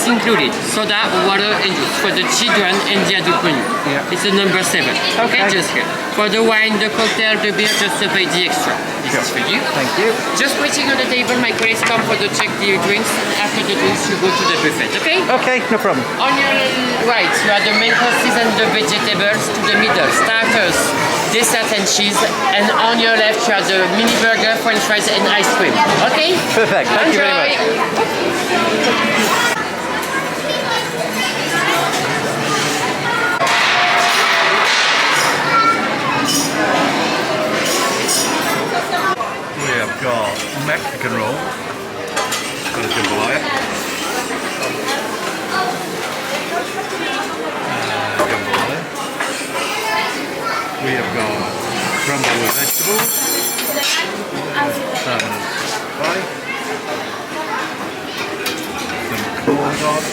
drinks included, soda, water and juice for the children and the adult menu. Yeah. It's the number 7. Okay, just here. For the wine, the cocktail, the beer, just pay the extra. This is for you. Thank you. Just waiting on the table, my colleagues come for the check the drinks. After the drinks, you go to the buffet, okay? Okay, no problem. On your right, you have the main courses and the vegetables. To the middle, starters, dessert and cheese. And on your left, you have the mini burger, french fries and ice cream. Okay? Perfect, thank you very much. We have got Mexican roll. Got a jambalaya. Jambalaya. We have got crumble with vegetables. Salmon pie. Some corn dogs.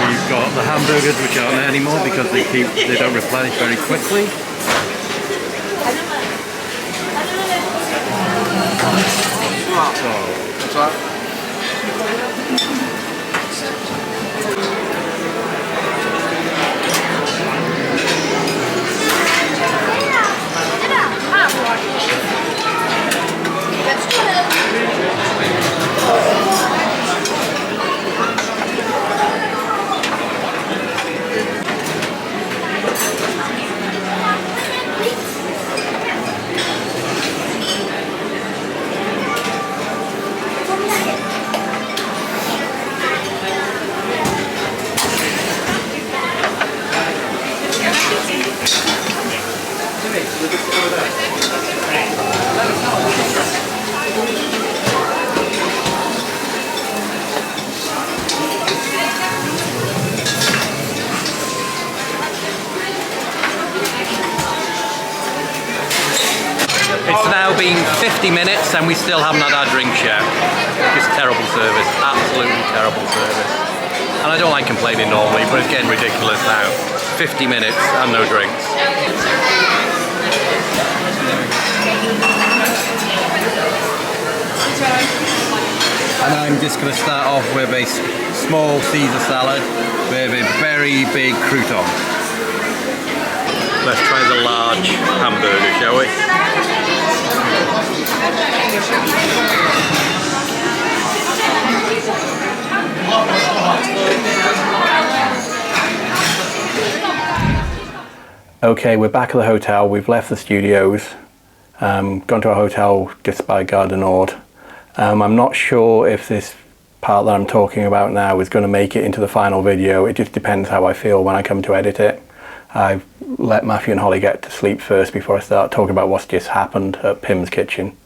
We've got the hamburgers, which aren't there anymore because they don't replenish very quickly. It's now been 50 minutes and we still haven't had our drinks yet. Just terrible service, absolutely terrible service. And I don't like complaining normally, but it's getting ridiculous now. 50 minutes and no drinks. And I'm just going to start off with a small Caesar salad with a very big crouton. Let's try the large hamburger, shall we? Okay, we're back at the hotel. We've left the studios, gone to a hotel just by Gare du Nord. I'm not sure if this part that I'm talking about now is going to make it into the final video. It just depends how I feel when I come to edit it. I've let Matthew and Holly get to sleep first before I start talking about what's just happened at PYM's Kitchen.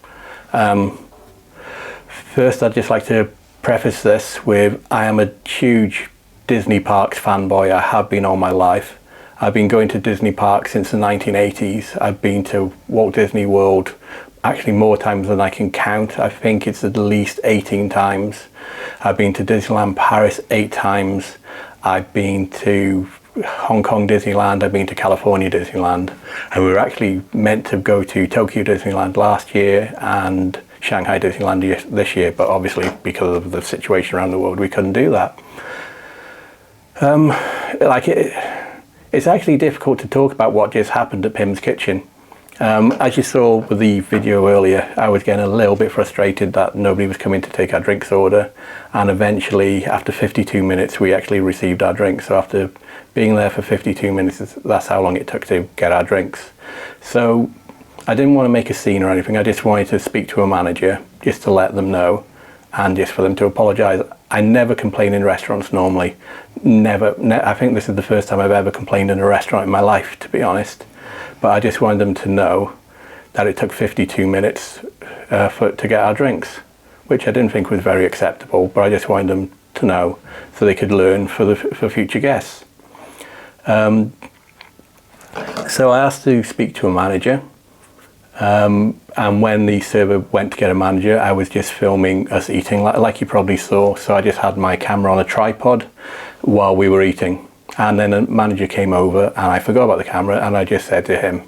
First, I'd just like to preface this with I am a huge Disney Parks fanboy. I have been all my life. I've been going to Disney Parks since the 1980s. I've been to Walt Disney World actually more times than I can count. I think it's at least 18 times. I've been to Disneyland Paris 8 times. I've been to Hong Kong Disneyland, I've been to California Disneyland, and we were actually meant to go to Tokyo Disneyland last year and Shanghai Disneyland this year, but obviously because of the situation around the world we couldn't do that. It's actually difficult to talk about what just happened at PYM's Kitchen. As you saw with the video earlier, I was getting a little bit frustrated that nobody was coming to take our drinks order, and eventually after 52 minutes we actually received our drinks. So after being there for 52 minutes, that's how long it took to get our drinks. So I didn't want to make a scene or anything. I just wanted to speak to a manager just to let them know and just for them to apologise. I never complain in restaurants normally. Never. I think this is the first time I've ever complained in a restaurant in my life, to be honest. But I just wanted them to know that it took 52 minutes to get our drinks, which I didn't think was very acceptable, but I just wanted them to know so they could learn for future guests. So I asked to speak to a manager. And when the server went to get a manager, I was just filming us eating, like you probably saw. So I just had my camera on a tripod while we were eating. And then a manager came over and I forgot about the camera, and I just said to him,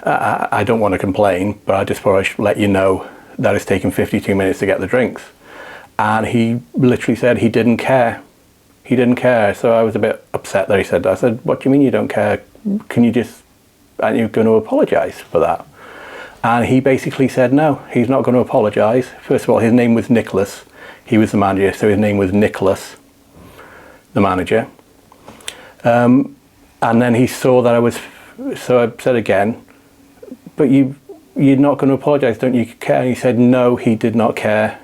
I don't want to complain, but I just thought I should let you know that it's taken 52 minutes to get the drinks. And he literally said he didn't care. He didn't care. So I was a bit upset that he said that. I said, what do you mean you don't care? Can you just, aren't you going to apologise for that? And he basically said no, he's not going to apologise. First of all, his name was Nicolas. He was the manager, so his name was Nicolas, the manager. And then he saw that I was, so I said again, but you're not going to apologise, don't you care? And he said no, he did not care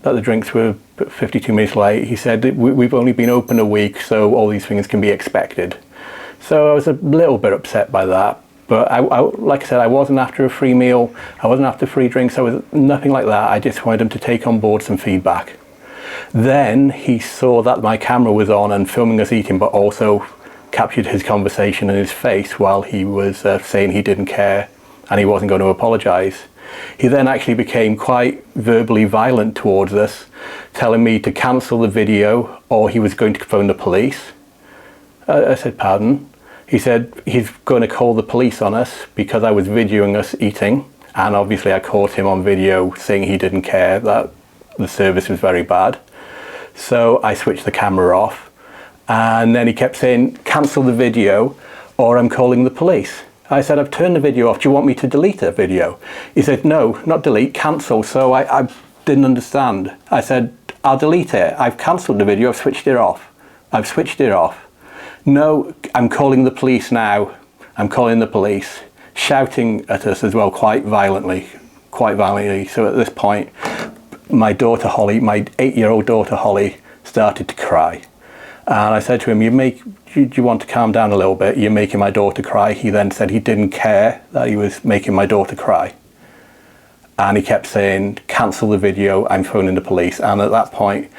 that the drinks were 52 minutes late. He said, we've only been open a week, so all these things can be expected. So I was a little bit upset by that. But I, like I said, I wasn't after a free meal, I wasn't after free drinks, I was nothing like that. I just wanted him to take on board some feedback. Then he saw that my camera was on and filming us eating, but also captured his conversation and his face while he was saying he didn't care and he wasn't going to apologise. He then actually became quite verbally violent towards us, telling me to cancel the video or he was going to phone the police. I said, pardon? He said he's going to call the police on us because I was videoing us eating, and obviously I caught him on video saying he didn't care, that the service was very bad. So I switched the camera off, and then he kept saying, cancel the video or I'm calling the police. I said, I've turned the video off, do you want me to delete the video? He said, no, not delete, cancel. So I didn't understand. I said, I'll delete it, I've cancelled the video, I've switched it off. I've switched it off. No, I'm calling the police now. I'm calling the police, shouting at us as well, quite violently. So at this point, my daughter Holly, my 8-year-old daughter Holly, started to cry. And I said to him, do you want to calm down a little bit? You're making my daughter cry. He then said he didn't care that he was making my daughter cry. And he kept saying, cancel the video, I'm phoning the police. And at that point,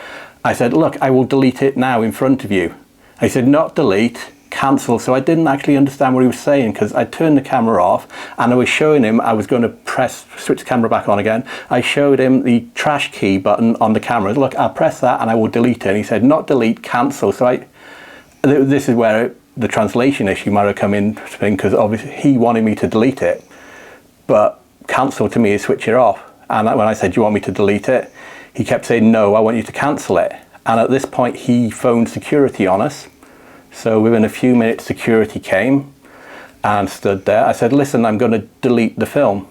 I said, look, I will delete it now in front of you. He said, not delete, cancel. So I didn't actually understand what he was saying because I turned the camera off and I was showing him I was going to switch the camera back on again. I showed him the trash key button on the camera. Look, I'll press that and I will delete it. And he said, not delete, cancel. So this is where the translation issue might have come in, because obviously he wanted me to delete it, but cancel to me is switch it off. And when I said, do you want me to delete it? He kept saying, no, I want you to cancel it. And at this point, he phoned security on us. So within a few minutes, security came and stood there. I said, listen, I'm going to delete the film.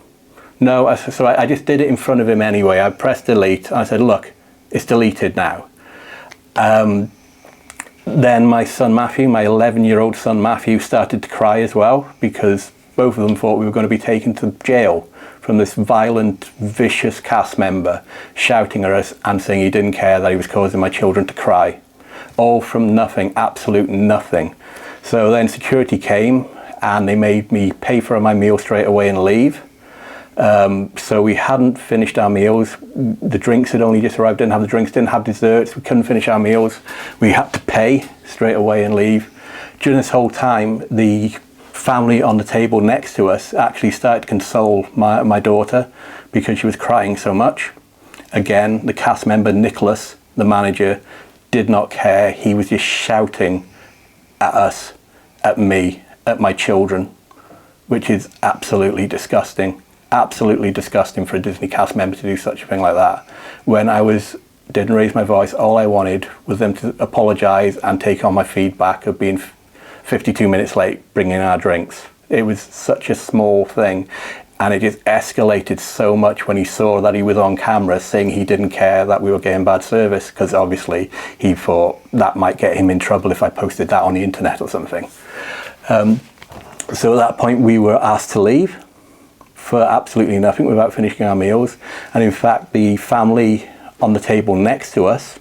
No, so I just did it in front of him anyway. I pressed delete. And I said, look, it's deleted now. Then my son Matthew, my 11-year-old son Matthew, started to cry as well, because both of them thought we were going to be taken to jail from this violent, vicious cast member shouting at us and saying he didn't care that he was causing my children to cry. All from nothing, absolute nothing. So then security came and they made me pay for my meal straight away and leave. So we hadn't finished our meals. The drinks had only just arrived, didn't have the drinks, didn't have desserts. We couldn't finish our meals. We had to pay straight away and leave. During this whole time, the family on the table next to us actually started to console my daughter because she was crying so much. Again, the cast member Nicolas, the manager, did not care. He was just shouting at us, at me, at my children, which is absolutely disgusting. Absolutely disgusting for a Disney cast member to do such a thing like that. When didn't raise my voice, all I wanted was them to apologise and take on my feedback of being 52 minutes late bringing our drinks. It was such a small thing, and it just escalated so much when he saw that he was on camera saying he didn't care that we were getting bad service, because obviously he thought that might get him in trouble if I posted that on the internet or something. So at that point we were asked to leave for absolutely nothing without finishing our meals. And in fact, the family on the table next to us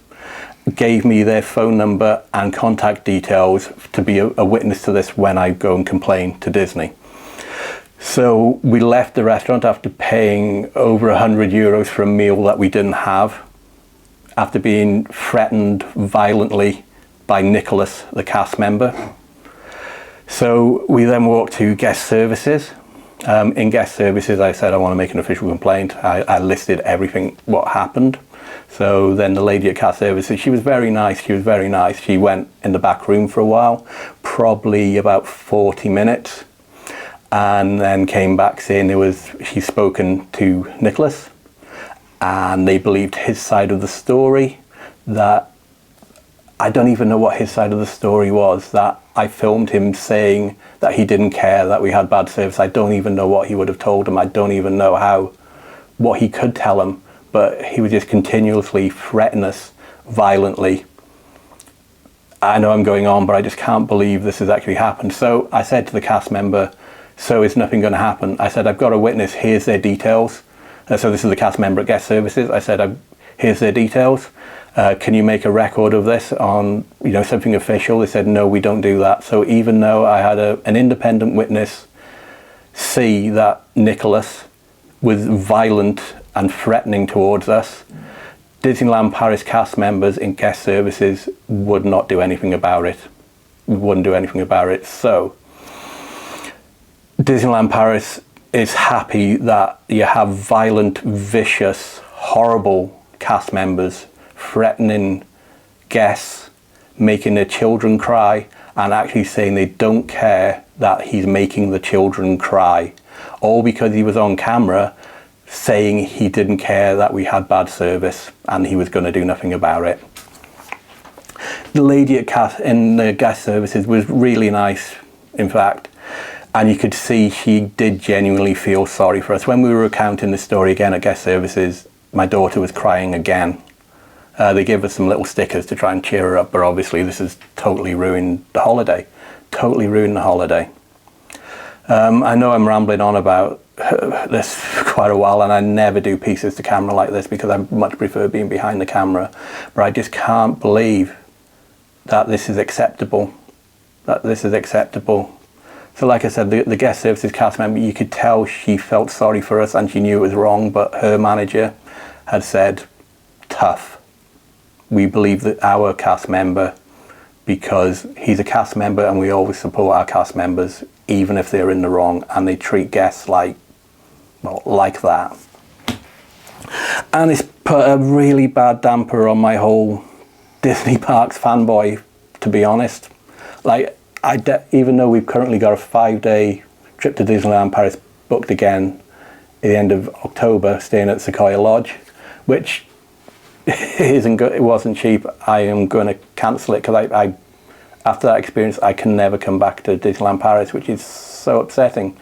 gave me their phone number and contact details to be a witness to this when I go and complain to Disney. So we left the restaurant after paying over €100 for a meal that we didn't have, after being threatened violently by Nicolas, the cast member. So we then walked to guest services. In guest services, I said I want to make an official complaint. I listed everything, what happened. So then the lady at cast services, she was very nice. She went in the back room for a while, probably about 40 minutes, and then came back saying she's spoken to Nicolas, and they believed his side of the story. That I don't even know what his side of the story was, that I filmed him saying that he didn't care that we had bad service. I don't even know what he would have told him. I don't even know what he could tell him, but he would just continuously threaten us violently. I know I'm going on, but I just can't believe this has actually happened. So I said to the cast member, so is nothing going to happen? I said, I've got a witness, here's their details. So this is the cast member at guest services. I said, here's their details. Can you make a record of this on, something official? They said, no, we don't do that. So even though I had an independent witness see that Nicolas was violent and threatening towards us, Disneyland Paris cast members in guest services would not do anything about it. Wouldn't do anything about it. So Disneyland Paris is happy that you have violent, vicious, horrible cast members threatening guests, making their children cry, and actually saying they don't care that he's making the children cry, all because he was on camera saying he didn't care that we had bad service and he was going to do nothing about it. The lady in the guest services was really nice, in fact, and you could see she did genuinely feel sorry for us. When we were recounting the story again at guest services, my daughter was crying again. They gave us some little stickers to try and cheer her up, but obviously this has totally ruined the holiday. Totally ruined the holiday. I know I'm rambling on about this for quite a while, and I never do pieces to camera like this because I much prefer being behind the camera, but I just can't believe that this is acceptable. So like I said, the guest services cast member, you could tell she felt sorry for us and she knew it was wrong, but her manager had said, tough. We believe that our cast member, because he's a cast member and we always support our cast members, even if they're in the wrong, and they treat guests like that. And it's put a really bad damper on my whole Disney Parks fanboy, to be honest. Even though we've currently got a 5-day trip to Disneyland Paris booked again at the end of October, staying at Sequoia Lodge, which isn't good. It wasn't cheap. I am going to cancel it because I after that experience I can never come back to Disneyland Paris, which is so upsetting.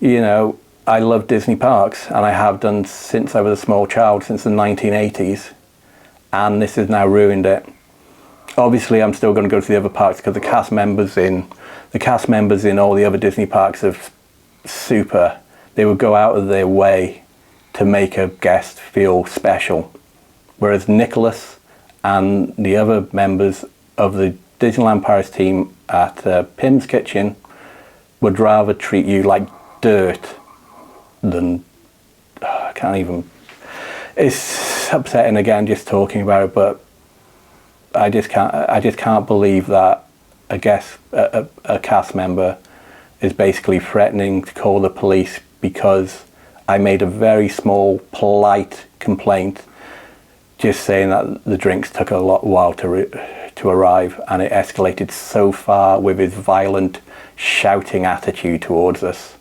I love Disney parks, and I have done since I was a small child, since the 1980s, and this has now ruined it. Obviously I'm still going to go to the other parks because the cast members in all the other Disney parks are super. They would go out of their way to make a guest feel special. Whereas Nicolas and the other members of the Disneyland Paris team at PYM's Kitchen would rather treat you like dirt than... I can't even... It's upsetting again just talking about it, but I just can't believe that a cast member is basically threatening to call the police because I made a very small, polite complaint, just saying that the drinks took a while to arrive, and it escalated so far with his violent, shouting attitude towards us.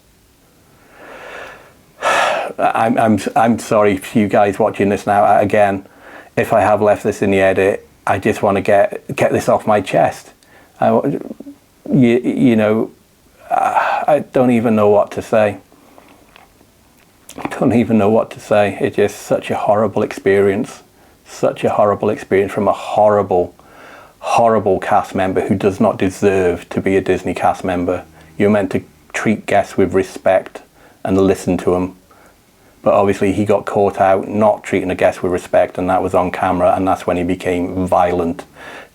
I'm sorry for you guys watching this now. Again, if I have left this in the edit, I just want to get this off my chest. I don't even know what to say. It's just such a horrible experience. Such a horrible experience from a horrible, horrible cast member who does not deserve to be a Disney cast member. You're meant to treat guests with respect and listen to them. But obviously he got caught out not treating a guest with respect, and that was on camera, and that's when he became violent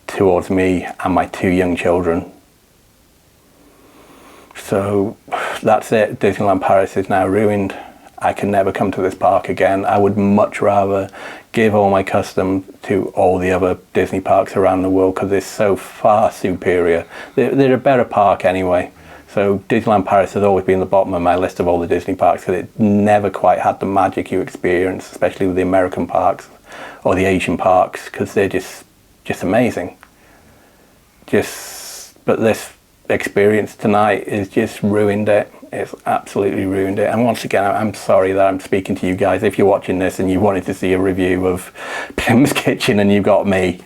towards me and my 2 young children. So that's it. Disneyland Paris is now ruined. I can never come to this park again. I would much rather give all my custom to all the other Disney parks around the world because they're so far superior. They're a better park anyway. So Disneyland Paris has always been the bottom of my list of all the Disney parks because it never quite had the magic you experience, especially with the American parks or the Asian parks, because they're just amazing. But this experience tonight has just ruined it. It's absolutely ruined it. And once again, I'm sorry that I'm speaking to you guys. If you're watching this and you wanted to see a review of PYM's Kitchen and you've got me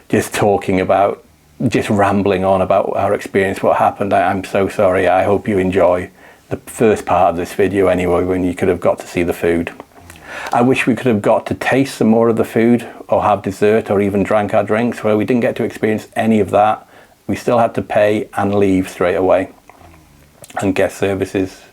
just talking about, just rambling on about our experience, what happened, I'm so sorry. I hope you enjoy the first part of this video anyway, when you could have got to see the food. I wish we could have got to taste some more of the food or have dessert or even drank our drinks. Well, we didn't get to experience any of that. We still had to pay and leave straight away. And guest services,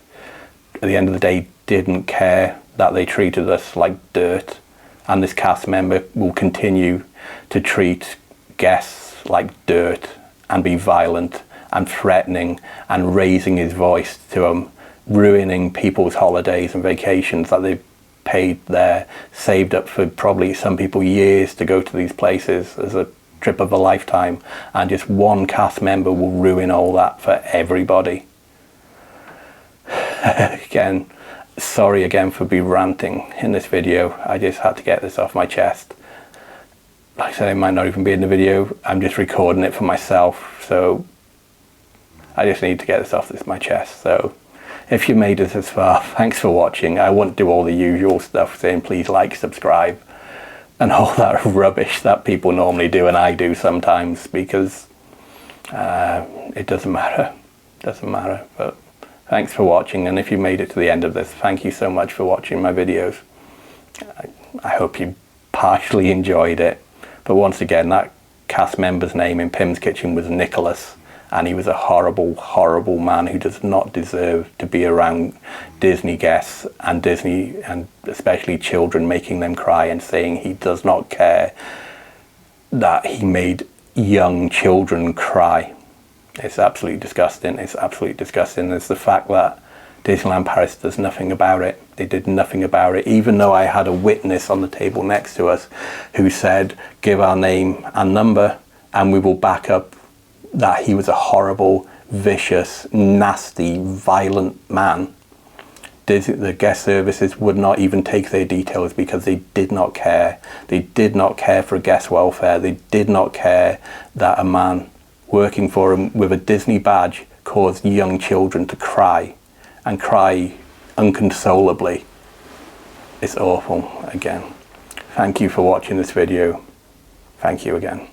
at the end of the day, didn't care that they treated us like dirt. And this cast member will continue to treat guests like dirt and be violent and threatening and raising his voice to them, ruining people's holidays and vacations that they've paid there, saved up for probably some people years to go to these places as a trip of a lifetime, and just one cast member will ruin all that for everybody. Again, sorry again for be ranting in this video. I just had to get this off my chest. Like I said, it might not even be in the video. I'm just recording it for myself, so I just need to get this off my chest. So if you made it this far, thanks for watching. I won't do all the usual stuff saying please like, subscribe, and all that rubbish that people normally do and I do sometimes, because it doesn't matter. But thanks for watching, and if you made it to the end of this, thank you so much for watching my videos. I hope you partially enjoyed it. But once again, that cast member's name in PYM's Kitchen was Nicolas, and he was a horrible, horrible man who does not deserve to be around Disney guests and Disney, and especially children, making them cry and saying he does not care that he made young children cry. It's absolutely disgusting. It's absolutely disgusting. There's the fact that Disneyland Paris does nothing about it. They did nothing about it, even though I had a witness on the table next to us who said, give our name and number and we will back up that he was a horrible, vicious, nasty, violent man. The guest services would not even take their details because they did not care. They did not care for guest welfare. They did not care that a man working for him with a Disney badge caused young children to cry, and cry unconsolably. It's awful. Again, thank you for watching this video. Thank you again.